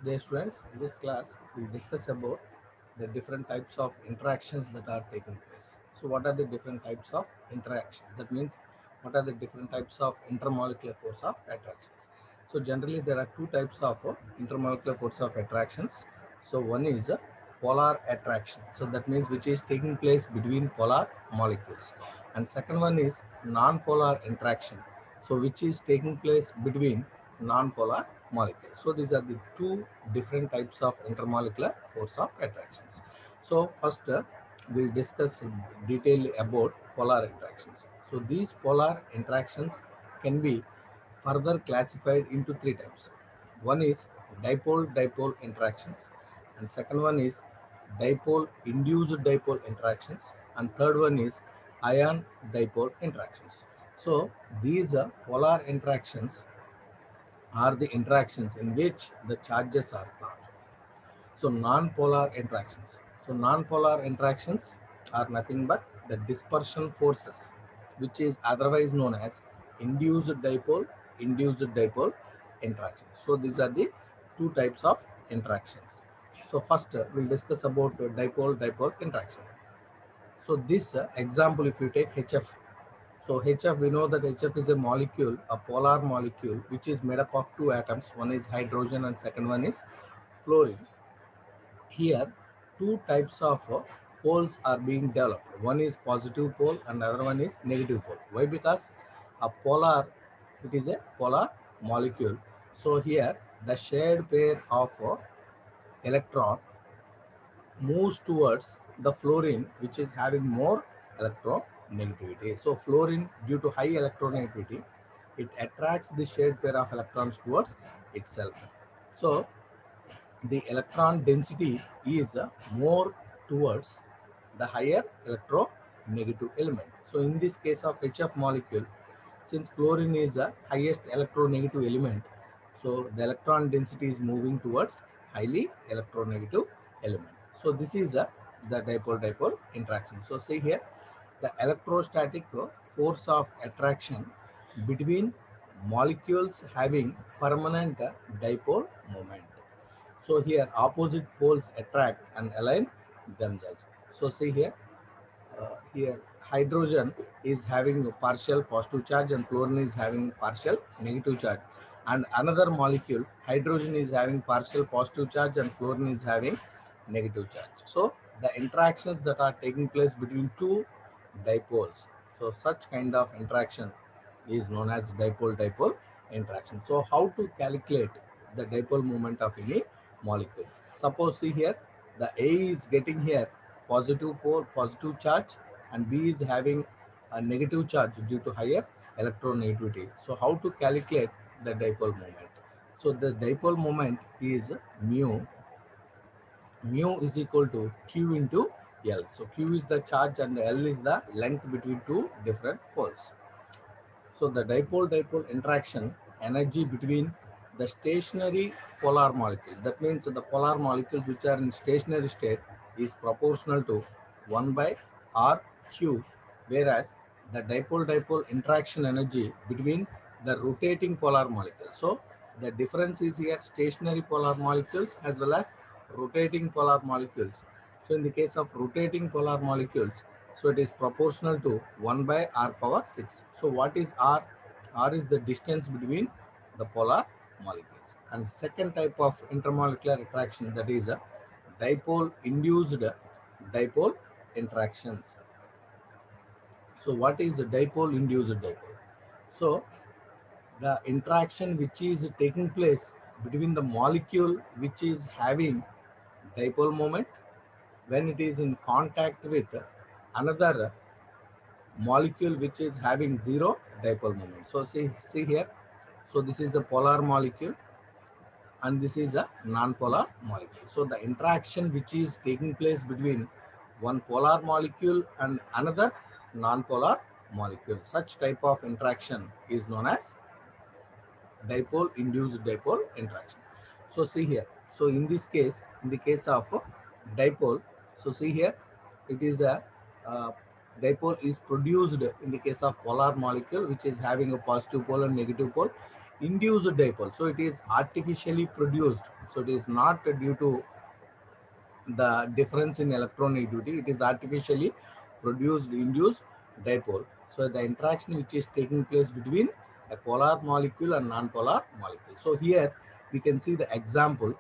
Dear students, in this class we will discuss about the different types of interactions that are taking place. So what are the different types of interaction? That means what are the different types of intermolecular force of attractions? So generally there are two types of intermolecular force of attractions. So one is polar attraction. So that means which is taking place between polar molecules. And second one is non-polar interaction. So which is taking place between non-polar molecules. So these are the two different types of intermolecular force of attractions. So first we'll discuss in detail about polar interactions. So these polar interactions can be further classified into three types. One is dipole-dipole interactions, and second one is dipole-induced dipole interactions, and third one is ion dipole interactions. So these polar interactions are the interactions in which the charges are not. So non-polar interactions. So non-polar interactions are nothing but the dispersion forces, which is otherwise known as induced dipole interactions. So these are the two types of interactions. So first we'll discuss about dipole-dipole interaction. So this example, if you take HF, so HF, we know that HF is a molecule, a polar molecule, which is made up of two atoms. One is hydrogen and second one is fluorine. Here, two types of poles are being developed. One is positive pole and the other one is negative pole. Why? Because a polar, it is a polar molecule. So here, the shared pair of electron moves towards the fluorine, which is having more electronegativity. So fluorine, due to high electronegativity, it attracts the shared pair of electrons towards itself. So the electron density is more towards the higher electronegative element. So in this case of HF molecule, since fluorine is the highest electronegative element, so the electron density is moving towards highly electronegative element. So this is the dipole-dipole interaction. So see here, the electrostatic force of attraction between molecules having permanent dipole moment. So here opposite poles attract and align themselves. So see here, here hydrogen is having a partial positive charge and fluorine is having partial negative charge. And another molecule, hydrogen is having partial positive charge and fluorine is having negative charge. So the interactions that are taking place between two dipoles. So such kind of interaction is known as dipole-dipole interaction. So how to calculate the dipole moment of any molecule? Suppose see here, the A is getting here positive pole, positive charge, and B is having a negative charge due to higher electronegativity. So how to calculate the dipole moment? So the dipole moment is mu. Mu is equal to Q into L. So Q is the charge and L is the length between two different poles. So the dipole-dipole interaction energy between the stationary polar molecule, that means the polar molecules which are in stationary state, is proportional to 1 by R cube, whereas the dipole-dipole interaction energy between the rotating polar molecules. So the difference is here stationary polar molecules as well as rotating polar molecules. So in the case of rotating polar molecules, so it is proportional to 1 by R power 6. So what is R? R is the distance between the polar molecules. And second type of intermolecular attraction, that is a dipole induced dipole interactions. So what is a dipole induced dipole? So the interaction which is taking place between the molecule which is having dipole moment when it is in contact with another molecule which is having zero dipole moment. So see here, so this is a polar molecule and this is a non-polar molecule. So the interaction which is taking place between one polar molecule and another non-polar molecule, such type of interaction is known as dipole induced dipole interaction. So see here, so in this case, in the case of dipole, so see here, it is a uh, dipole is produced in the case of polar molecule which is having a positive pole and negative pole. induced dipole. So it is artificially produced. So it is not due to the difference in electronegativity. It is artificially produced induced dipole. So the interaction which is taking place between a polar molecule and non-polar molecule. So here we can see the example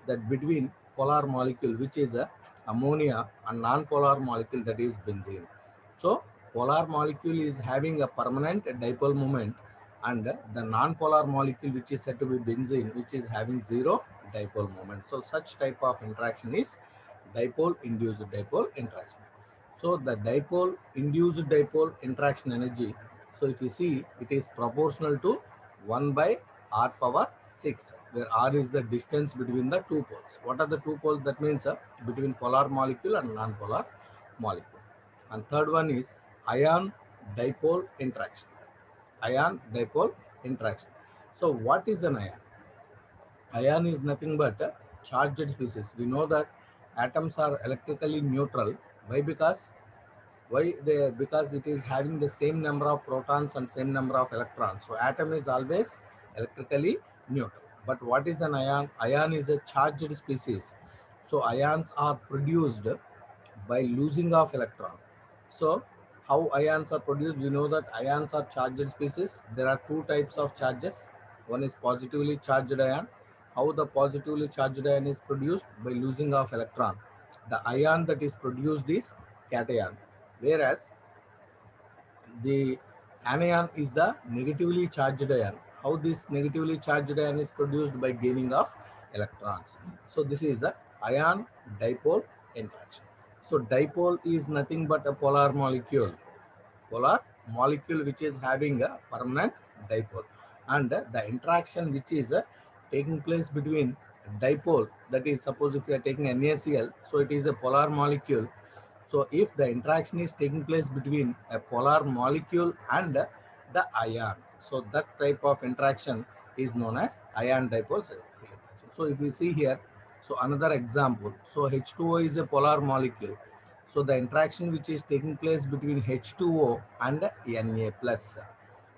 that between polar molecule, which is a ammonia, and non-polar molecule, that is benzene. So polar molecule is having a permanent dipole moment, and the non-polar molecule, which is said to be benzene, which is having zero dipole moment. So such type of interaction is dipole induced dipole interaction. So the dipole induced dipole interaction energy, so if you see, it is proportional to 1 by r power 6, where r is the distance between the two poles. What are the two poles? That means between polar molecule and non-polar molecule. And third one is ion dipole interaction. Ion dipole interaction. So what is an ion? Ion is nothing but a charged species. We know that atoms are electrically neutral. Why? Because it is having the same number of protons and same number of electrons. So atom is always electrically neutral. But what is an ion? Ion is a charged species. So ions are produced by losing of electron. So how ions are produced? We know that ions are charged species. There are two types of charges. One is positively charged ion. How the positively charged ion is produced? By losing of electron. The ion that is produced is cation, whereas the anion is the negatively charged ion. How this negatively charged ion is produced? By gaining of electrons. So this is a ion dipole interaction. So dipole is nothing but a polar molecule which is having a permanent dipole, and the interaction which is taking place between dipole, that is, suppose if you are taking NaCl, so it is a polar molecule. So if the interaction is taking place between a polar molecule and the ion, so that type of interaction is known as ion dipole interaction. So if you see here, so another example, so H2O is a polar molecule. So the interaction which is taking place between H2O and Na plus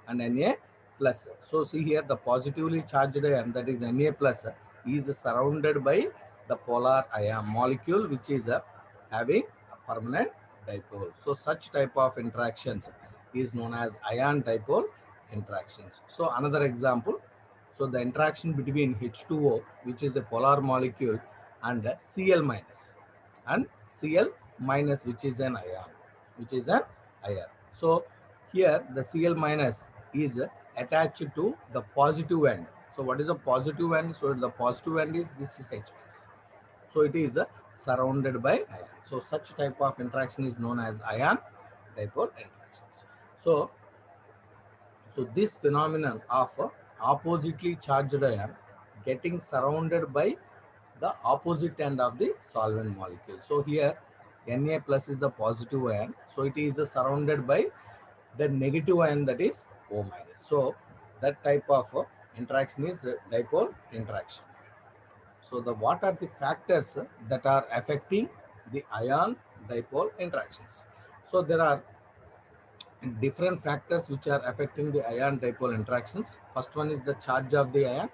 and Na plus. So see here, the positively charged ion, that is Na plus, is surrounded by the polar ion molecule which is having a permanent dipole. So such type of interactions is known as ion dipole interactions. So another example, so the interaction between H2O, which is a polar molecule, and Cl minus, and Cl minus, which is an ion, So here the Cl minus is attached to the positive end. So what is a positive end? So the positive end is this is H plus. So it is surrounded by ion. So such type of interaction is known as ion dipole interactions. So this phenomenon of oppositely charged ion getting surrounded by the opposite end of the solvent molecule. So here Na plus is the positive ion. So it is surrounded by the negative ion, that is O minus. So that type of interaction is dipole interaction. So the what are the factors that are affecting the ion dipole interactions? So there are different factors which are affecting the ion dipole interactions. First one is the charge of the ion,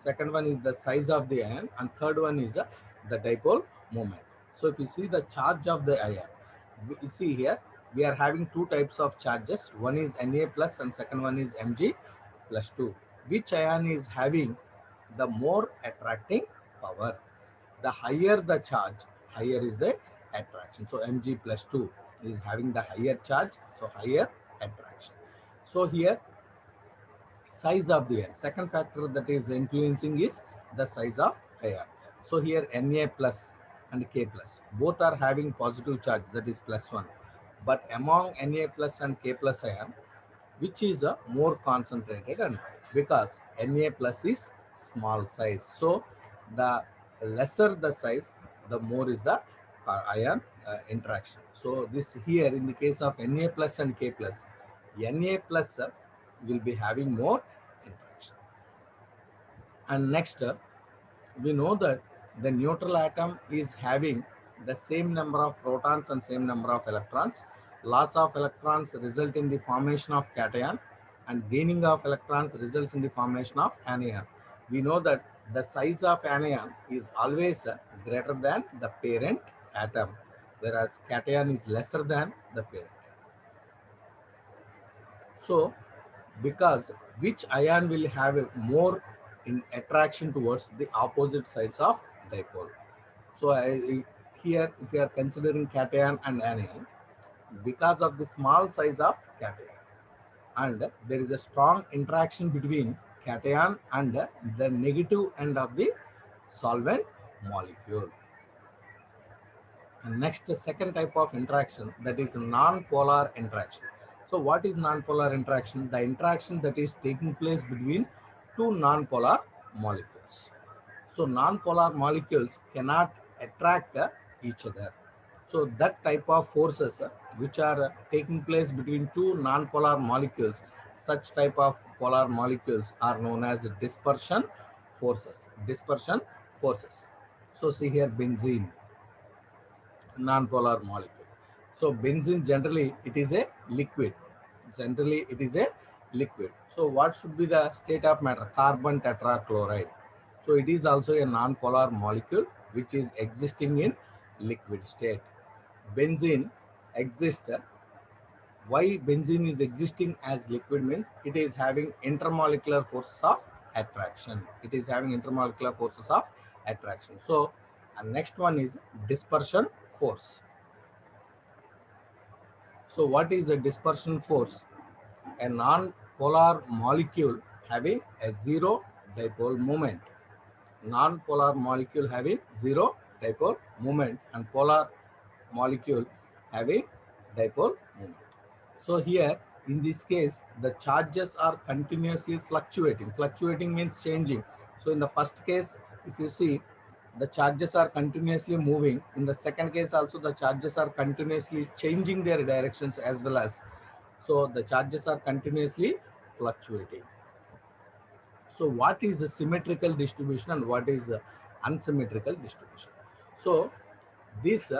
second one is the size of the ion, and third one is the dipole moment. So if you see the charge of the ion, you see here we are having two types of charges. One is Na plus and second one is Mg plus 2. Which ion is having the more attracting power? The higher the charge, higher is the attraction. So Mg plus 2 is having the higher charge, so higher attraction. So here size of the ion. Second factor that is influencing is the size of ion. So here Na plus and K plus both are having positive charge, that is plus 1. But among Na plus and K plus ion, which is a more concentrated, and because Na plus is small size, so the lesser the size, the more is the ion interaction. So this here in the case of Na plus and K plus, Na plus will be having more interaction. And next, we know that the neutral atom is having the same number of protons and same number of electrons. Loss of electrons result in the formation of cation, and gaining of electrons results in the formation of anion. We know that the size of anion is always greater than the parent atom, whereas cation is lesser than the parent. So, because which ion will have a more in attraction towards the opposite sides of dipole. So, here if you are considering cation and anion, because of the small size of cation, and there is a strong interaction between cation and the negative end of the solvent molecule. And next, the second type of interaction, that is non-polar interaction. So what is non-polar interaction? The interaction that is taking place between two non-polar molecules. So non-polar molecules cannot attract each other. So that type of forces which are taking place between two non-polar molecules, such type of polar molecules are known as dispersion forces. Dispersion forces. So see here benzene, non-polar molecule. So benzene generally it is a liquid. Generally it is a liquid. So what should be the state of matter? Carbon tetrachloride. So it is also a non-polar molecule which is existing in liquid state. Benzene exists. Why benzene is existing as liquid means it is having intermolecular forces of attraction. It is having intermolecular forces of attraction. So next one is dispersion force. So what is a dispersion force? A non-polar molecule having a zero dipole moment. Non-polar molecule having zero dipole moment and polar molecule having dipole moment. So here in this case the charges are continuously fluctuating. Fluctuating means changing. So in the first case if you see the charges are continuously moving. In the second case also the charges are continuously changing their directions as well as. So the charges are continuously fluctuating. So what is the symmetrical distribution and what is the unsymmetrical distribution? So these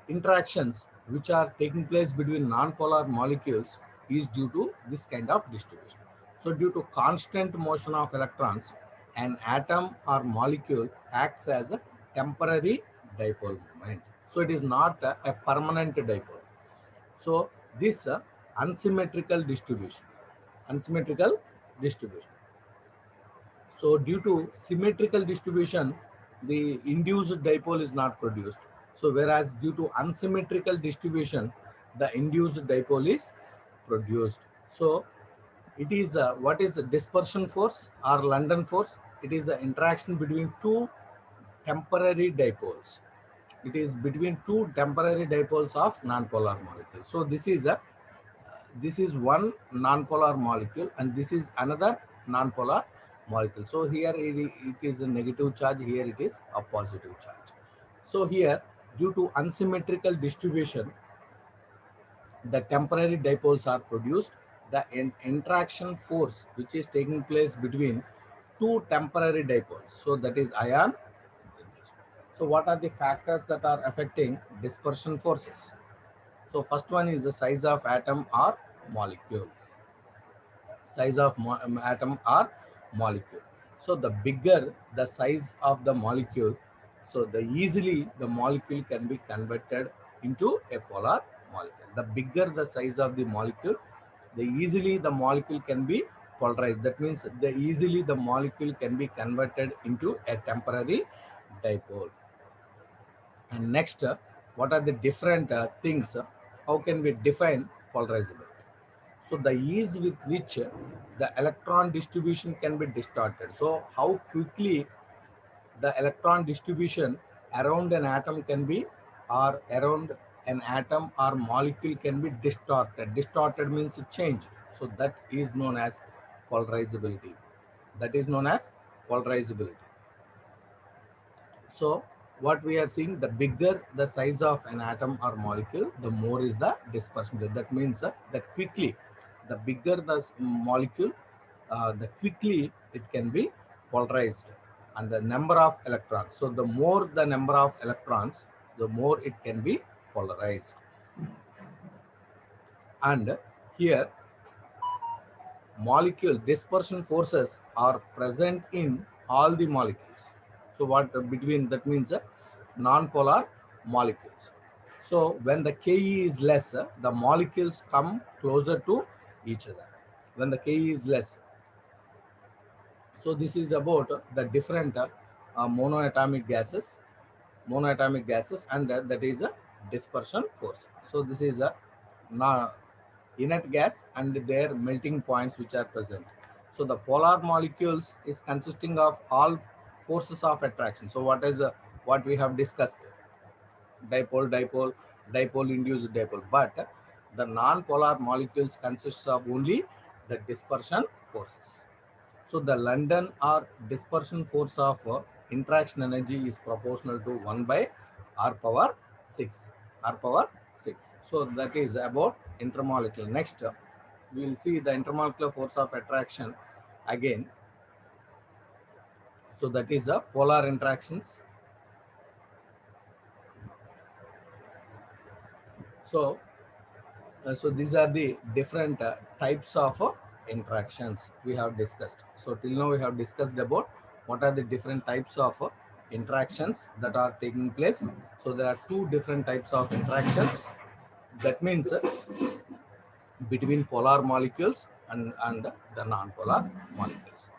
interactions which are taking place between non-polar molecules is due to this kind of distribution. So due to constant motion of electrons, an atom or molecule acts as a temporary dipole moment. So it is not a permanent dipole. So this unsymmetrical distribution, unsymmetrical distribution. So due to symmetrical distribution, the induced dipole is not produced. So whereas due to unsymmetrical distribution, the induced dipole is produced. So it is what is the dispersion force or London force? It is the interaction between two temporary dipoles. It is between two temporary dipoles of nonpolar molecules. So this is one nonpolar molecule and this is another nonpolar molecule. So here it is a negative charge, here it is a positive charge. So here due to unsymmetrical distribution, the temporary dipoles are produced. The interaction force which is taking place between two temporary dipoles, so that is ion. So what are the factors that are affecting dispersion forces? So first one is the size of atom or molecule. Size of atom or molecule. So the bigger the size of the molecule, so the easily the molecule can be converted into a polar molecule. The bigger the size of the molecule, the easily the molecule can be polarized. That means the easily the molecule can be converted into a temporary dipole. And next, what are the different things? How can we define polarizability? So the ease with which the electron distribution can be distorted. So how quickly the electron distribution around an atom can be, or around an atom or molecule can be distorted. Distorted means change. So that is known as polarizability. That is known as polarizability. So what we are seeing, the bigger the size of an atom or molecule, the more is the dispersion. That means that quickly, the bigger the molecule, the quickly it can be polarized, and the number of electrons. So the more the number of electrons, the more it can be polarized. And here molecule dispersion forces are present in all the molecules. So what between that means non-polar molecules. So when the Ke is less, the molecules come closer to each other. When the Ke is less. So this is about the different monoatomic gases, and that is a dispersion force. So this is a inert gas and their melting points which are present. So the polar molecules is consisting of all forces of attraction. So what we have discussed, dipole, dipole, dipole induced dipole. But the non-polar molecules consists of only the dispersion forces. So the London or dispersion force of interaction energy is proportional to 1 by r power 6. R power 6. So that is about intermolecular. Next, we will see the intermolecular force of attraction again. So that is the polar interactions. So these are the different types of interactions we have discussed. So till now we have discussed about what are the different types of interactions that are taking place. So there are two different types of interactions. That means between polar molecules and the non-polar molecules.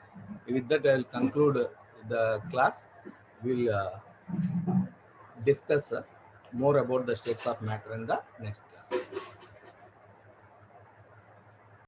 With that, I will conclude the class. We'll discuss more about the states of matter in the next class.